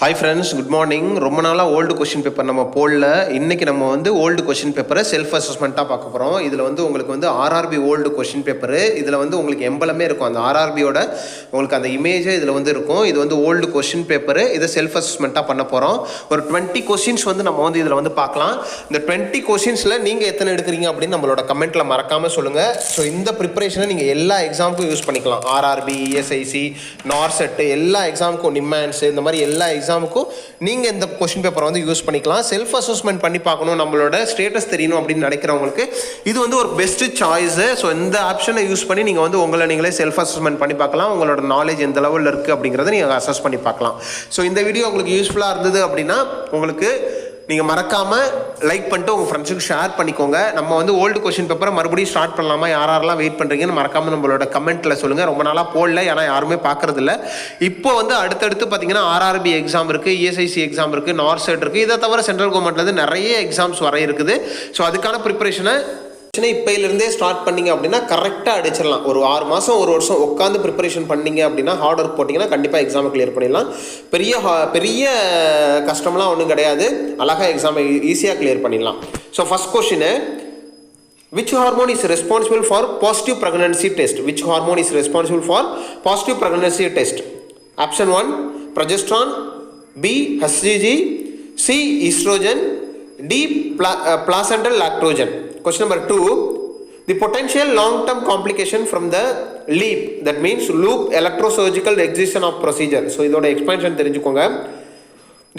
Hi friends, good morning. ரொம்ப நாளாக old question paper நம்ம போடல. இன்றைக்கி நம்ம வந்து ஓல்டு கொஷின் பேப்பரை செல்ஃப் அசஸ்மெண்ட்டாக பார்க்க போகிறோம். இதில் வந்து உங்களுக்கு வந்து ஆர்ஆர்பி ஓல்டு கொஷின் பேப்பரு, இதில் வந்து உங்களுக்கு எம்பலமே இருக்கும். அந்த ஆர்ஆர்பியோட உங்களுக்கு அந்த இமேஜே இதில் வந்து இருக்கும். இது வந்து ஓல்டு கொஷின் பேப்பரு, இதை செல்ஃப் அசஸ்மெண்ட்டாக பண்ண போகிறோம். ஒரு 20 கொஷின்ஸ் வந்து நம்ம வந்து இதில் வந்து பார்க்கலாம். இந்த 20 கொஷின்ஸில் நீங்கள் எத்தனை எடுக்கிறீங்க அப்படின்னு நம்மளோட கமெண்ட்டில் மறக்காமல் சொல்லுங்கள். ஸோ இந்த ப்ரிப்பரேஷனை நீங்கள் எல்லா எக்ஸாமுக்கும் யூஸ் பண்ணிக்கலாம். ஆர்ஆர்பி, இஎஸ்ஐசி, நார்செட்டு, எல்லா எக்ஸாமுக்கும், நிம்மான்ஸு, இந்த மாதிரி எல்லா எக்ஸாமுக்கும் நீங்கள் இந்த கொஸ்டின் பேப்பரை வந்து யூஸ் பண்ணிக்கலாம். செல்ஃப் அசஸ்மெண்ட் பண்ணி பார்க்கணும், நம்மளோட ஸ்டேட்டஸ் தெரியணும் அப்படின்னு நினைக்கிறவங்களுக்கு இது வந்து ஒரு பெஸ்ட் சாய்ஸு. ஸோ இந்த ஆப்ஷனை யூஸ் பண்ணி நீங்கள் வந்து உங்களை நீங்களே செல்ஃப் அசஸ்மெண்ட் பண்ணி பார்க்கலாம். உங்களோட நாலேஜ் எந்த லெவலில் இருக்குது அப்படிங்கிறத நீங்கள் அசஸ் பண்ணி பார்க்கலாம். ஸோ இந்த வீடியோ உங்களுக்கு யூஸ்ஃபுல்லாக இருந்தது அப்படின்னா உங்களுக்கு நீங்கள் மறக்காமல் லைக் பண்ணிட்டு உங்கள் ஃப்ரெண்ட்ஸுக்கு ஷேர் பண்ணிக்கோங்க. நம்ம வந்து ஓல்டு கொஷின் பேப்பரை மறுபடியும் ஸ்டார்ட் பண்ணலாமா, யாரெல்லாம் வெயிட் பண்ணுறீங்கன்னு மறக்காமல் நம்மளோட கமெண்ட்டில் சொல்லுங்கள். ரொம்ப நாளாக போடல, ஏன்னா யாருமே பார்க்குறதில்ல. இப்போ வந்து அடுத்தடுத்து பார்த்தீங்கன்னா ஆர்ஆர்பி எக்ஸாம் இருக்குது, இஎஸ்ஐசி எக்ஸாம் இருக்குது, நார்செட் இருக்குது. இதை தவிர சென்ட்ரல் கவர்மெண்ட்லேருந்து நிறைய எக்ஸாம்ஸ் வர இருக்குது. ஸோ அதுக்கான ப்ரிப்பரேஷனை இப்போலேருந்தே ஸ்டார்ட் பண்ணிங்க அப்படின்னா கரெக்டாக அடிச்சிடலாம். ஒரு 6 மாதம் 1 வருஷம் உட்காந்து ப்ரிப்பரேஷன் பண்ணிங்க அப்படின்னா, ஹார்ட் ஒர்க் போட்டிங்கன்னா கண்டிப்பாக எக்ஸாமை கிளியர் பண்ணிடலாம். பெரிய கஷ்டம்லாம் ஒன்றும் கிடையாது. அழகாக எக்ஸாமை ஈஸியாக கிளியர் பண்ணிடலாம். So first question, which hormone is responsible for positive pregnancy test? Which hormone is responsible for positive pregnancy test? Option 1 progesterone, B HCG, C estrogen, D placental lactogen. Question number 2, the potential long-term complication from the LEEP, that means loop electrosurgical excision of procedure. So இதோட expansion தெரிஞ்சுக்கோங்க.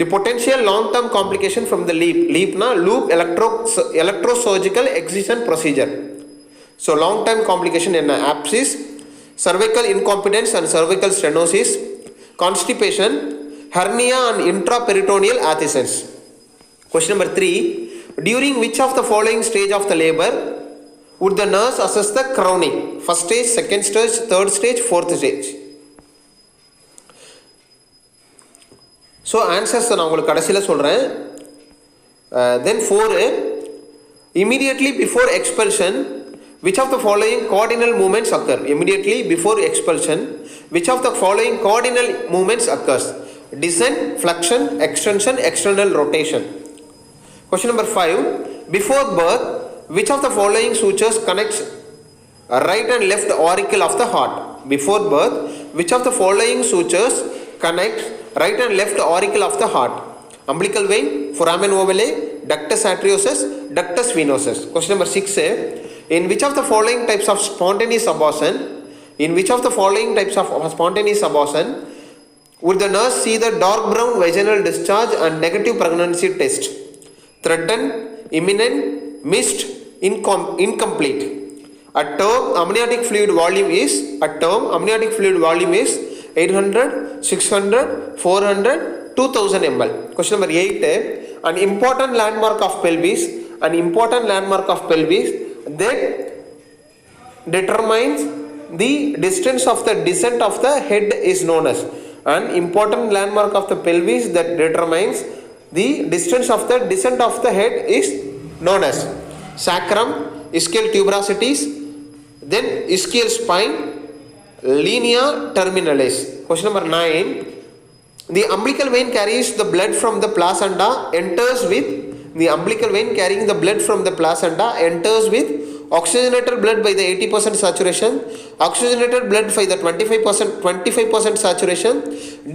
The potential long-term complication from the LEEP na loop electrosurgical excision procedure. So long-term complication enna? Abscess, cervical incompetence and cervical stenosis, constipation, hernia and intraperitoneal adhesions. Question number 3, during which of the following stage of the labor would the nurse assess the crowning? First stage, second stage, third stage, fourth stage. So answers நான் உங்களுக்கு கடைசியில் சொல்கிறேன். Then 4, immediately before expulsion, which of the following cardinal movements occur? Immediately before expulsion, which of the following cardinal movements occurs? Descent, flexion, extension, external rotation. Question number 5, before birth, which of the following sutures connects right and left auricle of the heart? Before birth, which of the following sutures connects right and left auricle of the heart? Umbilical vein, foramen ovale, ductus arteriosus, ductus venosus. Question number 6, in which of the following types of spontaneous abortion, would the nurse see the dark brown vaginal discharge and negative pregnancy test? Threatened, imminent, missed, incomplete. At term amniotic fluid volume is 800, 600, 400, 2000 ml. Question number 8, an important landmark of pelvis that determines the distance of the descent of the head is known as. An important landmark of the pelvis that determines the distance of the descent of the head is known as sacrum, ischial tuberosities, then ischial spine, linea terminalis. Question number 9, the umbilical vein carries the blood from the placenta, enters with oxygenated blood by the 80% saturation, oxygenated blood by the 25% saturation,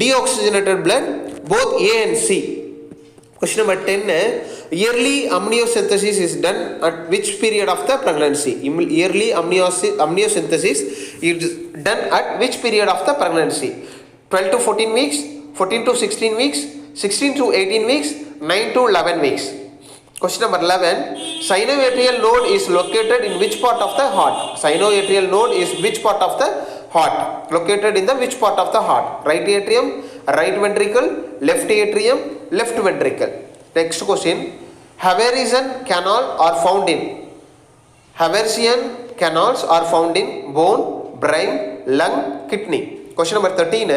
deoxygenated blood, both A and C. Question number 10, yearly amniocentesis is done at which period of the pregnancy? Yearly amniocentesis is done at which period of the pregnancy? 12 to 14 weeks, 14 to 16 weeks, 16 to 18 weeks, 9 to 11 weeks. Question number 11, synovial node is located in which part of the heart? Synovial node is which part of the heart? Located in the which part of the heart? Right atrium, right ventricle, left atrium, left ventricle. Next question, Haversian canals are found in bone, brain, lung, kidney. Question number 13,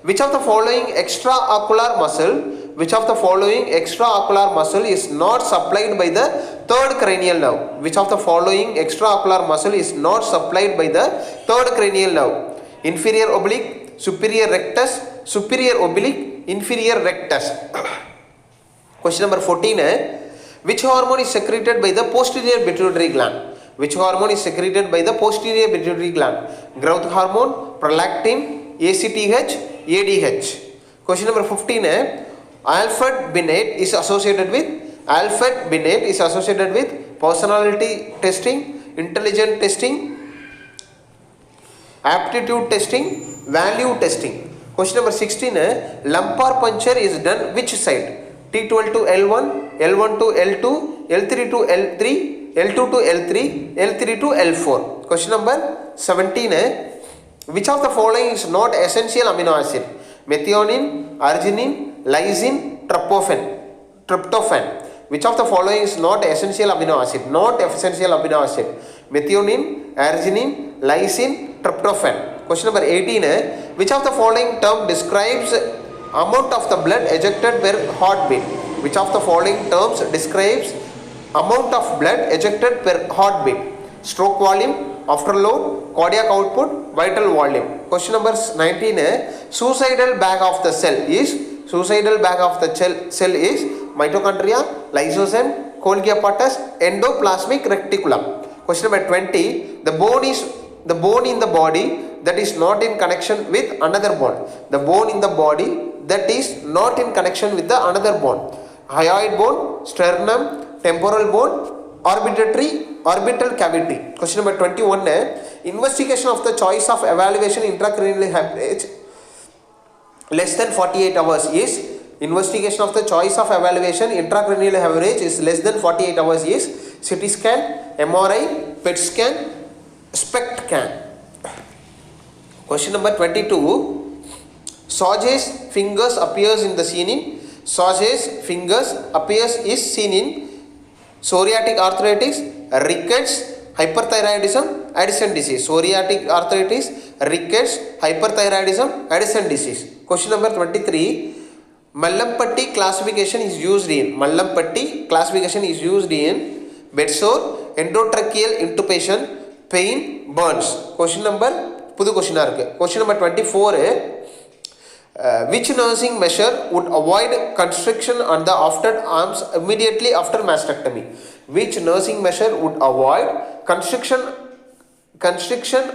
which of the following extraocular muscle is not supplied by the third cranial nerve? Which of the following extraocular muscle is not supplied by the third cranial nerve? Inferior oblique, superior rectus, superior oblique, inferior rectus. Question number 14, which hormone is secreted by the posterior pituitary gland? Which hormone is secreted by the posterior pituitary gland? Growth hormone, prolactin, ACTH, ADH. Question number 15, Alfred Binet is associated with personality testing, intelligence testing, aptitude testing, value testing. Question number 16, lumbar puncture is done which side? T12 to L1, L1 to L2, L3 to L3, L2 to L3, L3 to L4. Question number 17, which of the following is not essential amino acid? Methionine, arginine, lysine, tryptophan. Which of the following is not essential amino acid? Not essential amino acid. Methionine, arginine, lysine, tryptophan. Question number 18, which of the following term describes amount of the blood ejected per heartbeat? Which of the following terms describes amount of blood ejected per heartbeat? Stroke volume, afterload, cardiac output, vital volume. Question number 19, suicidal bag of the cell is mitochondria, lysosome, Golgi apparatus, endoplasmic reticulum. Question number 20, the bone in the body that is not in connection with another bone. The bone in the body that is not in connection with the another bone. Hyoid bone, sternum, temporal bone, orbital cavity. Question number 21, investigation of the choice of evaluation intracranial hemorrhage less than 48 hours is investigation of the choice of evaluation intracranial hemorrhage is less than 48 hours is CT scan, MRI, PET scan, SPECT scan. Question number 22, Sauge's fingers appears seen in psoriatic arthritis, rickets, hyperthyroidism, Addison disease. Psoriatic arthritis, rickets, hyperthyroidism, Addison disease. Question number 23, Mallampatti classification is used in bedsore, endotracheal intubation, pain, burns. Question number 24, which nursing measure would avoid constriction on the affected arms immediately after mastectomy? Which nursing measure would avoid constriction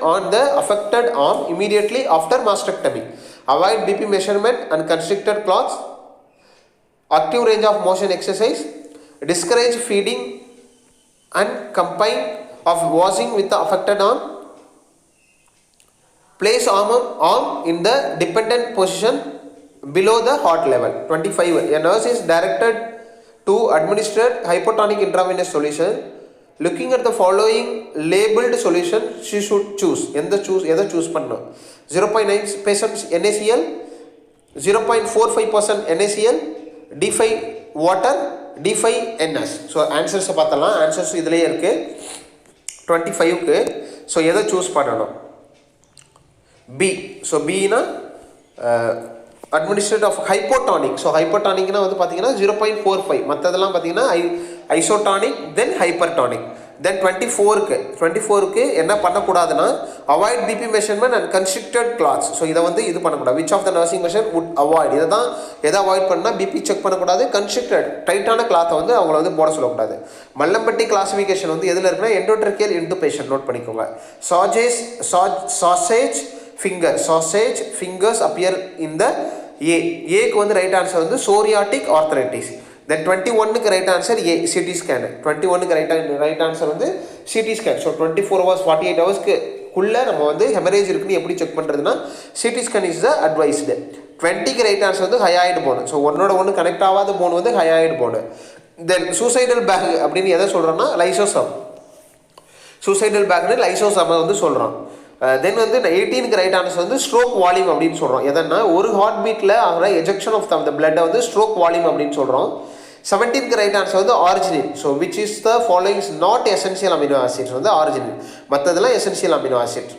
on the affected arm immediately after mastectomy? Avoid BP measurement and constricted cloths, active range of motion exercise, discourage feeding and combine of washing with the affected arm, place arm in the dependent position below the heart level. 25, a nurse is directed to administer hypotonic intravenous solution. Looking at the following labeled solution, she should choose. எதை choose பண்ணணும்? 0.9% NaCl, 0.45% NaCl, D5 water, D5 NS. So ஆன்சர்ஸை பார்த்தலாம். Answers இதுலேயே இருக்குது 25க்கு. So எதை choose பண்ணணும்? B. So பின்னா அட்மினிஸ்ட்ரேட் ஆஃப் ஹைப்போடானிக். ஸோ ஹைப்போடானிக்னா வந்து பார்த்தீங்கன்னா 0.45, மற்றதெல்லாம் பார்த்தீங்கன்னா ஐசோடானிக் தென் ஹைப்பர்டானிக். தென் 24க்கு என்ன பண்ணக்கூடாதுன்னா avoid BP measurement and constricted clothes. So இதை வந்து இது பண்ணக்கூடாது. Which of the nursing measure would avoid, இதை தான் எதை அவாய்ட் பண்ணால் பிபி செக் பண்ணக்கூடாது, கன்ஸ்ட்ரிக்டட் டைட்டான கிளாத்தை வந்து அவங்கள வந்து போட சொல்லக்கூடாது. மல்லம்பட்டி கிளாசிஃபிகேஷன் வந்து எதில் இருக்குன்னா எண்டோட்ரக்கியல் இன்டுபேஷன். நோட் பண்ணிக்கோங்க. Sausage fingers appear in the ஏக்கு வந்து ரைட் ஆன்சர் வந்து சோரியாட்டிக் ஆர்த்தரைட்டிஸ். தென் 21க்கு right answer A, CT scan. 21க்கு ரைட் ஆன்சர் வந்து சிடி ஸ்கேன். ஸோ 24 hours 48 ஹவர்ஸ்க்குள்ளே நம்ம வந்து ஹெமரேஜ் இருக்குன்னு எப்படி செக் பண்ணுறதுன்னா CT scan is the advised. 20க்கு ரைட் ஆன்சர் வந்து ஹயாய்டு போனு. ஸோ ஒன்று கனெக்ட் ஆகாத போன் வந்து hyoid bone. Then suicidal bag அப்படின்னு எதை சொல்கிறோன்னா லைசோசம். சூசைடல் பேக்னு லைசோசம் வந்து சொல்கிறோம். தென் வந்து 18க்கு ரைட் ஆன்சர் வந்து ஸ்ட்ரோக் வால்யூம் அப்படின்னு சொல்கிறோம். எதன்னா ஒரு ஹார்ட் பீட்டில் ஆகிற எஜெக்ஷன் ஆஃப் த பிளட்டை வந்து ஸ்ட்ரோக் வால்யூம் அப்படின்னு சொல்கிறோம். 17க்கு ரைட் ஆன்சர் வந்து arginine. So which is the following is not essential amino acids வந்து ஆர்ஜினின், மற்றதெல்லாம் எசென்ஷியல் அமினோ ஆசிட்.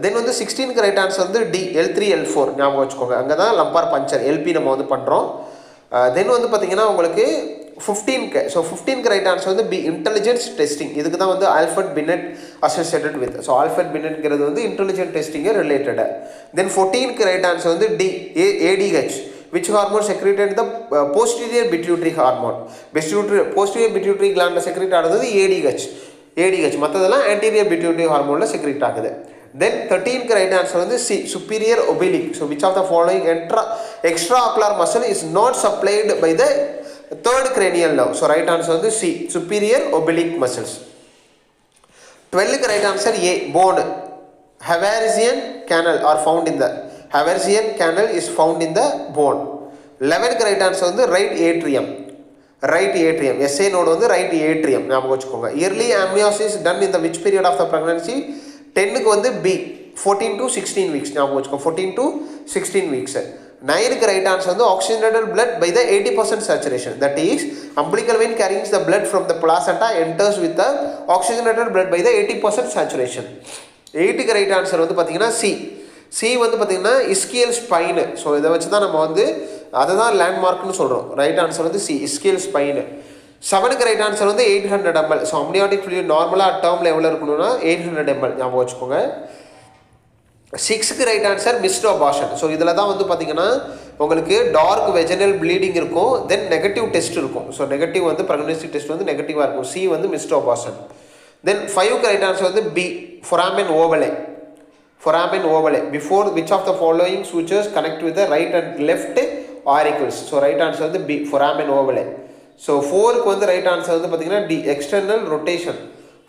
தென் வந்து 16க்கு ரைட் ஆன்சர் வந்து டி, L3 L4 ஞாபகம் வச்சுக்கோங்க. அங்கே தான் லம்பார் பஞ்சர் எல்பி நம்ம வந்து பண்ணுறோம். தென் வந்து பார்த்தீங்கன்னா உங்களுக்கு 15க்கு, ஸோ 15க்கு ரைட் ஆன்சர் வந்து பி, இன்டெலிஜென்ஸ் டெஸ்டிங். இதுக்கு தான் வந்து Alfred Binet associated with. So Alfred பின்னெட்ங்கிறது வந்து இன்டெலிஜென்ட் டெஸ்டிங்கை ரிலேட்டடு. தென் 14க்கு ரைட் ஆன்சர் வந்து D, ADH which hormone secreted the posterior pituitary hormone. Posterior pituitary gland secrete ஆனது ADH மற்றதெல்லாம் anterior pituitary hormone secrete ஆகுது. Then 13th right answer வந்து C, superior oblique. So which of the following extraocular muscle is not supplied by the third cranial nerve? So right answer வந்து C, superior oblique muscles. 12th right answer A, bone. Haversian canal are found in the Haversian canal is found in the bone. 11th right answer வந்து right atrium. SA node வந்து right atrium ஞாபகம் வச்சுக்கோங்க. Early amniosis done in the which period of the pregnancy? 10க்கு வந்து B, 14 to 16 weeks ஞாபகம் வச்சுக்கோங்க. 14 to 16 weeks. 9க்கு right answer வந்து oxygenated blood by the 80% saturation. That is umbilical vein carrying the blood from the placenta enters with the oxygenated blood by the 80% saturation. 8க்கு right answer வந்து பார்த்தீங்கன்னா C வந்து பார்த்தீங்கன்னா ischial spine. So இதை வச்சு தான் நம்ம வந்து அதை தான் லேண்ட்மார்க்னு சொல்கிறோம். ரைட் ஆன்சர் வந்து C, ischial spine. 7க்கு ரைட் ஆன்சர் வந்து 800 ml. ஸோ amniotic fluid நார்மலாக டேர்மில் எவ்வளோ இருக்கணும்னா 800 ml ஞாபகம் வச்சுக்கோங்க. 6க்கு right answer missed abortion. So இதில் தான் வந்து பார்த்தீங்கன்னா உங்களுக்கு டார்க் வெஜினல் ப்ளீடிங் இருக்கும், தென் நெகட்டிவ் டெஸ்ட் இருக்கும். ஸோ நெகட்டிவ் வந்து ப்ரெக்னன்சி டெஸ்ட் வந்து நெகட்டிவாக இருக்கும். C வந்து மிஸ்ட் அபார்ஷன். தென் 5க்கு ரைட் ஆன்சர் வந்து B, foramen ovale. Before which of the following sutures connect with the right and left auricles? So right answer வந்து B, foramen ovale. So 4க்கு வந்து right answer வந்து பார்த்தீங்கன்னா D, external rotation.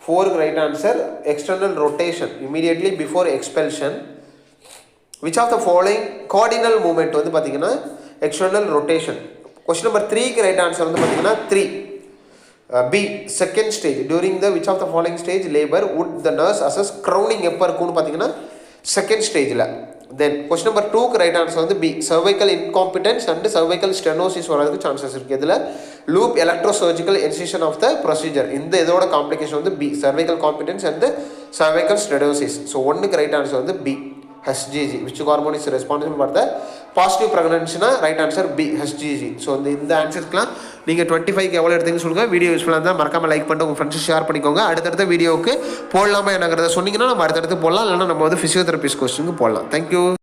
4க்கு right answer external rotation immediately before expulsion. Which of the following cardinal movement வந்து பார்த்தீங்கன்னா external rotation? Question number 3க்கு right answer வந்து பார்த்தீங்கன்னா 3, B, second stage. During the which of the following stage labor would the nurse assess crowning எப்போ இருக்கும்னு பார்த்தீங்கன்னா second ஸ்டேஜில். Then question number 2க்கு ரைட் ஆன்சர் வந்து B, cervical incompetence and cervical stenosis வரதுக்கு சான்சஸ் இருக்குது. இதில் loop electrosurgical incision of the procedure, இந்த இதோட காம்ப்ளிகேஷன் வந்து B, cervical competence and cervical stenosis. So 1க்கு ரைட் ஆன்சர் வந்து B, HGG. which hormone is responsible for the positive pregnancy? Right answer B, HGG. So இந்த ஆன்சர்ஸ்க்குலாம் நீங்கள் 25க்கு எவ்வளோ எடுத்தீங்கன்னு சொல்லுங்கள். வீடியோ யூஸ்ஃபுல்லாக இருந்தால் மறக்காமல் லைக் பண்ணிட்டு உங்கள் ஃப்ரெண்ட்ஸ் ஷேர் பண்ணிக்கோங்க. அடுத்தடுத்த வீடியோவுக்கு போடலாமா என்னங்கிறத சொன்னீங்கன்னா நம்ம அடுத்தடுத்து போடலாம், இல்லைனா நம்ம வந்து ஃபிசியோதெரபிஸ்ட் கொஸ்டினுக்கு போடலாம். தேங்க்யூ.